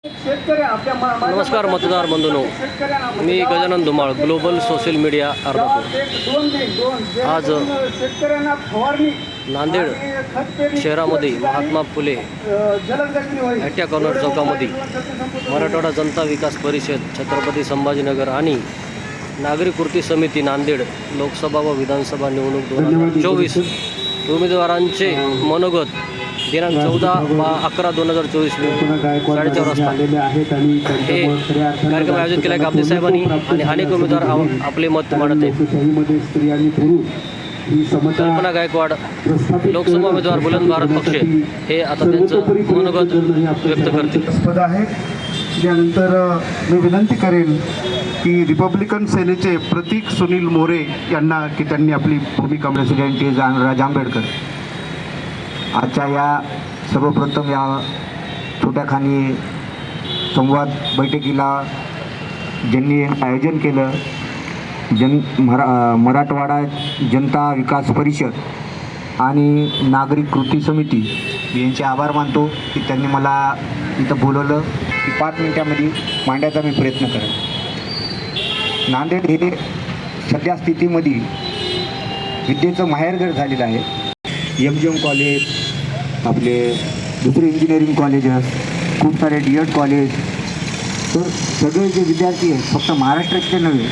नमस्कार मतदार बंधूंनो, मी Gajanan Dhumal, global social media Ardhapur. आज नांदेड शहरामध्ये महात्मा फुले हट्या कॉर्नर चौकामध्ये मराठवाडा जनता विकास परिषद छत्रपती संभाजीनगर आणि नागरिक कृती समिती नांदेड लोकसभा व विधानसभा निवडणूक 2024 उमेदवारांचे मनोगत दिनांक 14/11/2024 4:30 वाजता हे कार्यक्रम आयोजित केला आहे कापदे साहेबांनी आणि अनेक उमेदवार आपले मत मांडत आहेत। कल्पना गायकवाड लोकसभा उमेदवार बुलंद भारत पक्ष हे आता त्यांचं मनोगत व्यक्त करतील। त्यानंतर मी विनंती करेन की रिपब्लिकन सेनेचे प्रतीक सुनील मोरे यांना की त्यांनी आपली भूमिका प्रेसिडेंट राजा आंबेडकर आजच्या या सर्वप्रथम या छोट्याखानी संवाद बैठकीला ज्यांनी आयोजन केलं मराठवाडा जनता विकास परिषद आणि नागरिक कृती समिती यांचे आभार मानतो की त्यांनी मला इथं बोलवलं की 5 मिनिटांमध्ये मांडायचा मी प्रयत्न करेन। नांदेड हे सध्या स्थितीमध्ये विद्येचं माहेरघर झालेलं आहे। MGM कॉलेज, आपले दुसरे इंजिनिअरिंग कॉलेजेस, खूप सारे DED कॉलेज, तर सगळे जे विद्यार्थी आहेत फक्त महाराष्ट्राचे नव्हे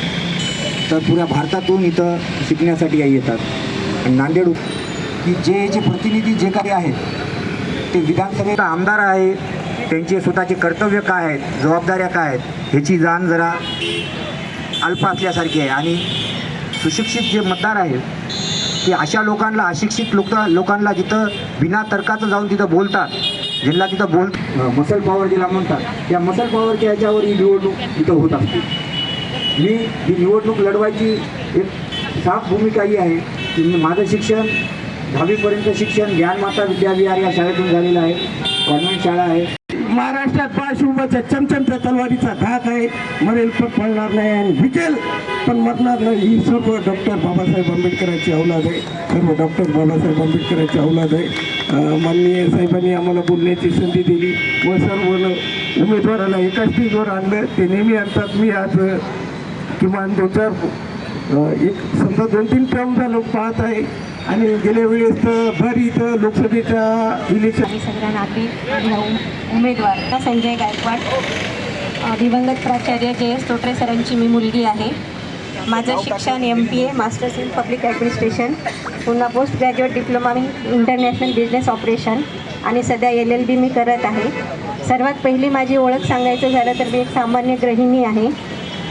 तर पुऱ्या भारतातून इथं शिकण्यासाठी येतात। आणि नांदेड की जे प्रतिनिधी जे काही आहेत ते विधानसभेचा आमदार आहे, त्यांचे स्वतःचे कर्तव्य काय आहेत, जबाबदाऱ्या काय आहेत ह्याची जाण जरा अल्प असल्यासारखी आहे। आणि सुशिक्षित जे मतदार आहेत ते अशा लोकांना, अशिक्षित लोकांना जिथं बिना तर्काचं जाऊन तिथं बोलतात, ज्यांना तिथं मसल पॉवर ज्याला म्हणतात, त्या मसल पॉवरच्या ह्याच्यावर ही निवडणूक इथं होत असते। मी ही निवडणूक लढवायची एक साफ भूमिका ही आहे की माझं शिक्षण 10वीपर्यंत शिक्षण ज्ञानमाता विद्याविहार या शाळेतून झालेलं आहे, कॉन्व्हेंट शाळा आहे। महाराष्ट्रात पार्श्वभूमीचा चमचमच्या तलवारीचा धाक आहे, मरेल पण पळणार नाही आणि विकेल पण मरणार नाही। ही सर्व डॉक्टर बाबासाहेब आंबेडकरांची औलाद आहे, सर्व डॉक्टर बाबासाहेब आंबेडकरांची औलाद आहे। माननीय साहेबांनी आम्हाला बोलण्याची संधी दिली व सर्व उमेदवाराला एका स्टेजवर आणलं। ते नेहमी आणतात, मी आज किमान 2-3 टर्म झालं पाहत आहे आणि गेल्या वेळेस तर भर इथं लोकसभेच्या इलेक्शन सगळ्यांना उमेदवार संजय गायकवाड, दिवंगत प्राचार्य JS तोटरे सरांची मी मुलगी आहे। माझं शिक्षण MPA masters in public administration, पुन्हा post graduate diploma in international business operation आणि सध्या LLB मी करत आहे। सर्वात पहिली माझी ओळख सांगायचं झालं तर मी एक सामान्य गृहिणी आहे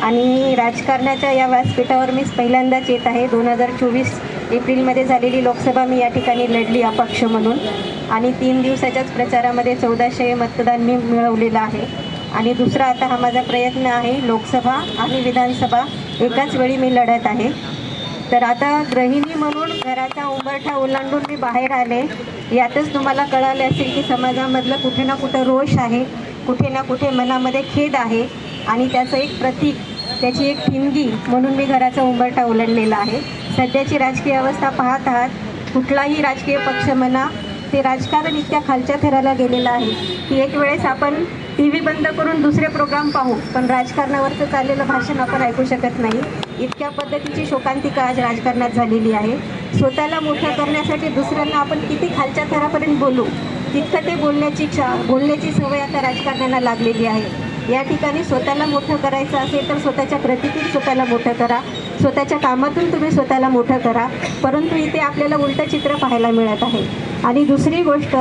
आणि राजकारणाच्या या व्यासपीठावर मी पहिल्यांदाच येत आहे। 2024 एप्रिलमध्ये झालेली लोकसभा मी या ठिकाणी लढली अपक्ष म्हणून आणि 3 दिवसाच्याच प्रचारामध्ये 1400 मतदान मी मिळवलेलं आहे। आणि दुसरा आता हा माझा प्रयत्न आहे, लोकसभा आणि विधानसभा एकाच वेळी मी लढत आहे। तर आता गृहिणी म्हणून घराचा उंबरठा ओलांडून मी बाहेर आले, यातच तुम्हाला कळाले असेल की समाजामधलं कुठे ना कुठं रोष आहे, कुठे ना कुठे मनामध्ये खेद आहे आणि त्याचं एक प्रतीक, त्याची एक ठिणगी म्हणून मी घराचा उंबरठा ओलांडलेला आहे। सध्याची राजकीय अवस्था पाहत आहात, कुठलाही राजकीय पक्ष म्हणा ते राजकारण इतक्या खालच्या थराला गेलेलं आहे की एक वेळेस आपण TV बंद करून दुसरे प्रोग्राम पाहू पण राजकारणावरचं चाललेलं भाषण आपण ऐकू शकत नाही। इतक्या पद्धतीची शोकांतिका आज राजकारणात झालेली आहे। स्वतःला मोठं करण्यासाठी दुसऱ्यांना आपण किती खालच्या थरापर्यंत बोलू तितकं ते बोलण्याची सवय आता राजकारणाला लागलेली आहे। या ठिकाणी स्वतःला मोठं करायचं असेल तर स्वतःच्या कृतीतून स्वतःला मोठं करा, स्वतःच्या कामातून तुम्ही स्वतःला मोठं करा, परंतु इथे आपल्याला उलटं चित्र पाहायला मिळत आहे। आणि दुसरी गोष्ट,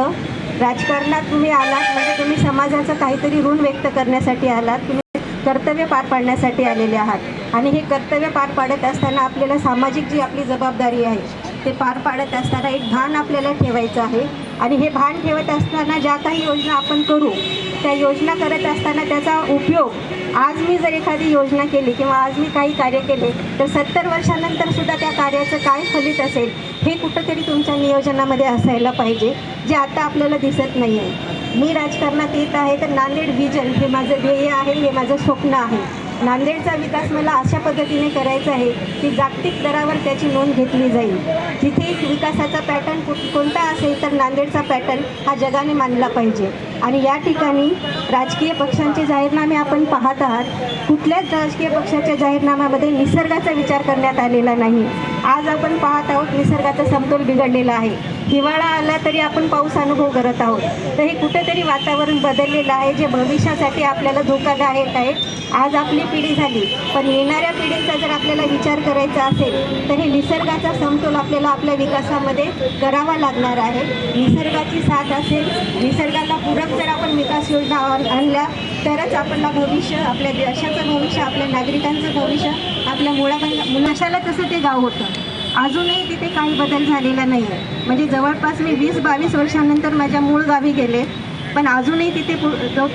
राजकारणात तुम्ही आलात म्हणजे तुम्ही समाजाचं काहीतरी ऋण व्यक्त करण्यासाठी आलात, तुम्ही कर्तव्य पार पाडण्यासाठी आलेले आहात आणि हे कर्तव्य पार पाडत असताना आपल्याला सामाजिक जी आपली जबाबदारी आहे ते पार पाडत असताना एक भान आपल्याला ठेवायचं आहे। आणि हे भान ठेवत असताना ज्या काही योजना आपण करू त्या योजना करत असताना त्याचा उपयोग आज मी जर एखादी योजना केली किंवा आज मी काही कार्य केले तर 70 वर्षानंतर सुद्धा त्या कार्याचं काय फलित असेल हे कुठंतरी तुमच्या नियोजनामध्ये असायला पाहिजे, जे आता आपल्याला दिसत नाही आहे। मी राजकारणात येत आहे तर नांदेड व्हिजन हे माझं ध्येय आहे, हे माझं स्वप्न आहे। नांदेडचा विकास मला अशा पद्धतीने करायचा आहे की जागतिक दरावर त्याची नोंद घेतली जाईल। जिथे विकासाचा पॅटर्न कोणता असेल तर नांदेडचा पॅटर्न हा जगाने मानला पाहिजे। आणि या ठिकाणी राजकीय पक्षांचे जाहीरनामे आपण पाहत आहात. कुठल्याच राजकीय पक्षाच्या जाहीरनाम्यामध्ये निसर्गाचा विचार करण्यात आलेला नाही. आज आपण पाहत आहोत निसर्गाचा समतोल बिघडलेला आहे. हिवाळा आला तरी आपण पाऊस अनुभव करत आहोत. तर हे कुठेतरी वातावरण बदललेलं आहे जे भविष्यासाठी आपल्याला धोकादायक आहे. आज आपली पिढी झाली, पण येणाऱ्या पिढीचा जर आपल्याला विचार करायचा असेल तर हे निसर्गाचा समतोल आपल्याला आपल्या विकासामध्ये करावा लागणार आहे. निसर्गाची साथ असेल, निसर्गाला पूरक जर आपण विकास योजना आणल्या तरच आपल्याला भविष्य, आपल्या देशाचं भविष्य, आपल्या नागरिकांचं भविष्य, आपल्या मुलाशाला तसं ते गाव होतं. अजूनही तिथे काही बदल झालेला नाही आहे. म्हणजे जवळपास मी 20-22 वर्षानंतर माझ्या मूळ गावी गेले, पण अजूनही तिथे जो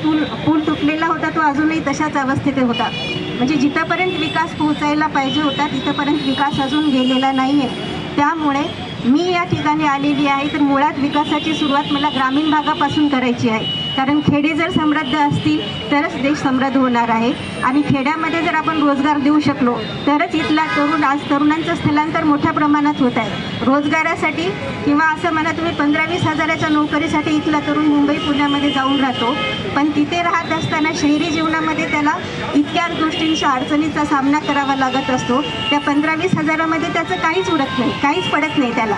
पूल तुटलेला होता तो अजूनही तशाच अवस्थेत होता. म्हणजे जिथंपर्यंत विकास पोहोचायला पाहिजे होता तिथंपर्यंत विकास अजून गेलेला नाही आहे. त्यामुळे मी या ठिकाणी आलेली आहे तर मुळात विकासाची सुरुवात मला ग्रामीण भागापासून करायची आहे. कारण खेडे जर समृद्ध असतील तरच देश समृद्ध होणार आहे. आणि खेड्यामध्ये जर आपण रोजगार देऊ शकलो तरच इथला तरुण, आज तरुणांचं स्थलांतर मोठ्या प्रमाणात होत आहे. रोजगारासाठी किंवा असं म्हणा तुम्ही 15-20 हजाराच्या नोकरीसाठी इथला तरुण मुंबई पुण्यामध्ये जाऊन राहतो, पण तिथे राहत असताना शहरी जीवनामध्ये त्याला इतक्या गोष्टींच्या अडचणीचा सामना करावा लागत असतो. त्या 15-20 हजारामध्ये त्याचं काहीच उरत नाही, काहीच पडत नाही त्याला.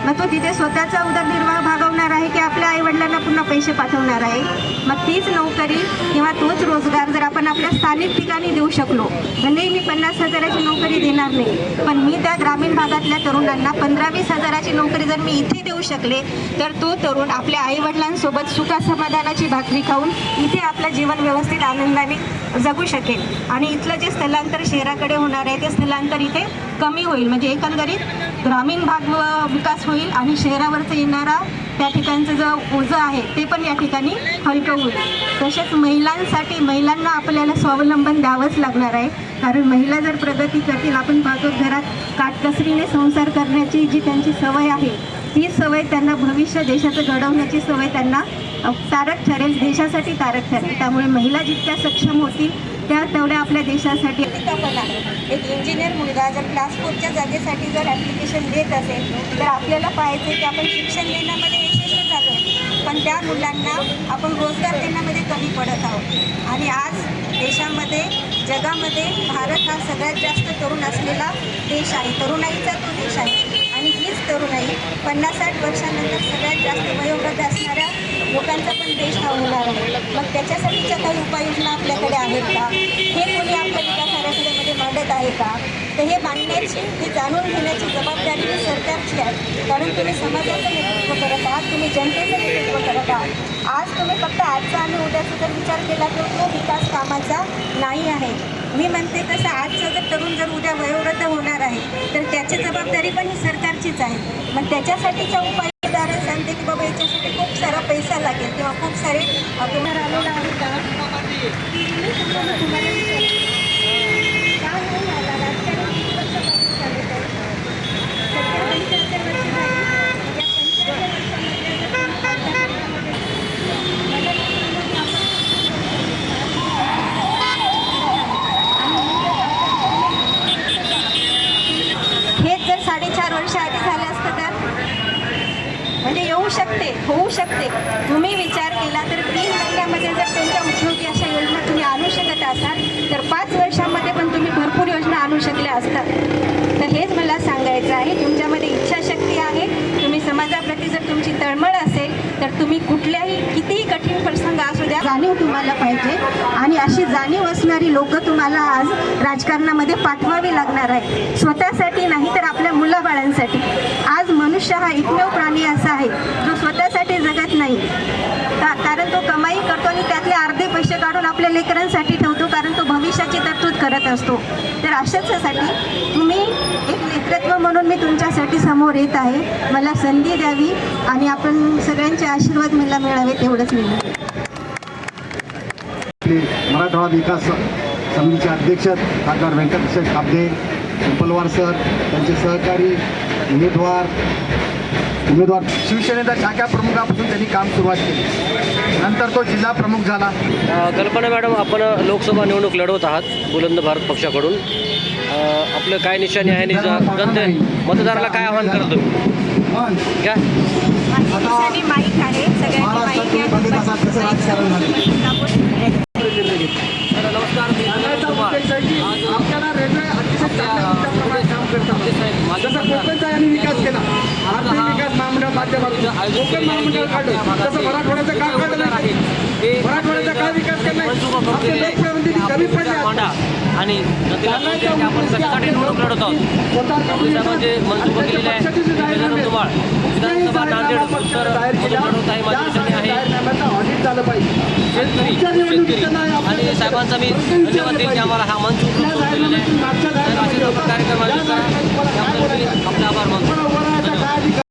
मग तो तिथे स्वतःचा उदरनिर्वाह भागवणार आहे की आपल्या आईवडिलांना पुन्हा पैसे पाठवणार आहे. मग तीच नोकरी किंवा तोच रोजगार जर आपण आपल्या स्थानिक ठिकाणी देऊ शकलो, भलेही मी 50 हजाराची नोकरी देणार नाही, पण मी त्या ग्रामीण भागातल्या तरुणांना 15-20 हजाराची नोकरी जर मी इथे देऊ शकले तर तो तरुण आपल्या आईवडिलांसोबत सुखासमाधानाची भाकरी खाऊन इथे आपलं जीवन व्यवस्थित आनंदाने जगू शकेल. आणि इथलं जे स्थलांतर शहराकडे होणार आहे ते स्थलांतर इथे कमी होईल. म्हणजे एकंदरीत ग्रामीण भाग विकास होईल आणि शहरावरचं येणारा त्या ठिकाणचं जो ओझं आहे ते पण या ठिकाणी हलकं होईल. तसेच महिलांसाठी, महिलांना आपल्याला स्वावलंबन द्यावंच लागणार आहे. कारण महिला जर प्रगती करतील, आपण पाहतो घरात काटकसरीने संसार करण्याची जी त्यांची सवय आहे ती सवय त्यांना भविष्य देशाचं घडवण्याची सवय त्यांना तारक ठरेल, देशासाठी तारक ठरेल. त्यामुळे महिला जितक्या सक्षम होतील त्या तेवढ्या आपल्या देशासाठी. एक इंजिनियर मुलगा जर क्लास 4च्या जागेसाठी जर ॲप्लिकेशन देत असेल तर आपल्याला पाहायचं की आपण शिक्षण देण्यामध्ये यशस्वी झालो आहे, पण त्या मुलांना आपण रोजगार देण्यामध्ये कमी पडत आहोत. आणि आज देशामध्ये, जगामध्ये भारत हा सगळ्यात जास्त तरुण असलेला देश आहे, तरुणाईचा तो देश आहे. आणि हीच तरुणाई 50-60 वर्षानंतर सगळ्यात जास्त वयोवृद्ध असणाऱ्या लोकांचा पण देश हा होणार आहे. मग त्याच्यासाठीच्या काही उपाययोजना आपल्याकडे आहेत का? हे कोणी आपल्या विकास आराखड्यामध्ये मांडत आहे का? तर हे मांडण्याची, हे जाणून घेण्याची जबाबदारी ही सरकारची आहे. कारण तुम्ही समाजाचं नेतृत्व करत आहात, तुम्ही जनतेचं नेतृत्व करत आहात. आज तुम्ही फक्त आजचा आणि उद्याचा जर विचार केला तर तो विकास कामाचा नाही आहे. मी म्हणते तसं आजचा जर तरुण जर उद्या वयोवृद्ध होणार आहे तर त्याची जबाबदारी पण ही सरकारचीच आहे. मग त्याच्यासाठीच्या उपाययोजना सांगते की बाबा याच्यासाठी खूप सारा पैसा लागेल किंवा खूप सारे तुम्हाला आलेला आहे का? हेच जर 4.5 वर्ष आधी झालं असतं तर म्हणजे येऊ शकते, होऊ शकते. तुम्ही विचार केला तर 3 महिन्यामध्ये जर तुमच्या उपयोगी अशा योजना तुम्ही आणू शकत असाल तर 5 वर्षांमध्ये पण तुम्ही भरपूर योजना आणू शकल्या असतात. तर हेच मला सांगायचं आहे, तुमच्यामध्ये इच्छाशक्ती आहे, तुम्ही समाजाप्रती जर तुमची तळमळ असेल तर तुम्ही कुठल्याही कितीही कठीण प्रसंग असू द्या, जाणीव तुम्हाला पाहिजे. आणि अशी जाणीव असणारी लोकं तुम्हाला आज राजकारणामध्ये पाठवावी लागणार आहे, स्वतःसाठी नाही तर आपल्या मुलाबाळांसाठी. आज मनुष्य हा एकमेव प्राणी असा आहे जो स्वतःसाठी जगत नाही, कारण तो कमाई करतो आणि त्यातले अर्धे पैसे काढून आपल्या लेकरांसाठी ठेवतो, कारण तो भविष्याची तरतूद करत असतो. तर अशाचसाठी तुम्ही एक नेतृत्व म्हणून मी तुमच्यासाठी समोर येत आहे. मला संधी द्यावी आणि आपण सगळ्यांचे आशीर्वाद मला मिळावे तेवढंच मी म्हणते. मराठवाडा विकास समितीचे अध्यक्ष खासदार व्यंकटेश काब्दे, पिंपलवार सर, त्यांचे सहकारी उमेदवार शिवसेनेचा शाखा प्रमुखापासून त्यांनी काम सुरुवात केली. नंतर तो जिल्हा प्रमुख झाला. कल्पना मॅडम, आपण लोकसभा निवडणूक लढवत आहात बुलंद भारत पक्षाकडून. आपलं काय निशाणी आहे, मतदाराला काय आवाहन कराल तुम्ही? काय माझी निशाणी माईक आहे. सगळ्यांनी माईक घ्या. तर नमस्कार, मी नरेंद्र कुमार. आज आपल्याला रेल्वे अतिशय चांगल्या प्रमाणात काम करतात. जसं कोकणचा यांनी विकास केला, आर्थिक विकास महामंडळ माध्यमातून कोकण महामंडळ काढलं, तसं मराठवाड्याचं काय काढलं नाही. मराठवाड्याचा काय विकास केला नाही. आपले लोकप्रतिनिधी कमी पडले आहेत. आणि नदीला सांगते की आपण कशासाठी निवडणूक लढत आहोत. साहेबांचे मंजूर केलेले आहे गजानन धुमाळ विधानसभा नांदेड उत्तर लढवत आहे. माझी निशाणी आहे ऑडिट झालं पाहिजे. शेतकरी आणि साहेबांचा मी धन्यवाद देईल की आम्हाला हा मंच उपलब्ध करून दिलेला आहे. साहेब असे कार्यक्रम आयोजित करा. त्याबद्दल मी आपले आभार मानतो.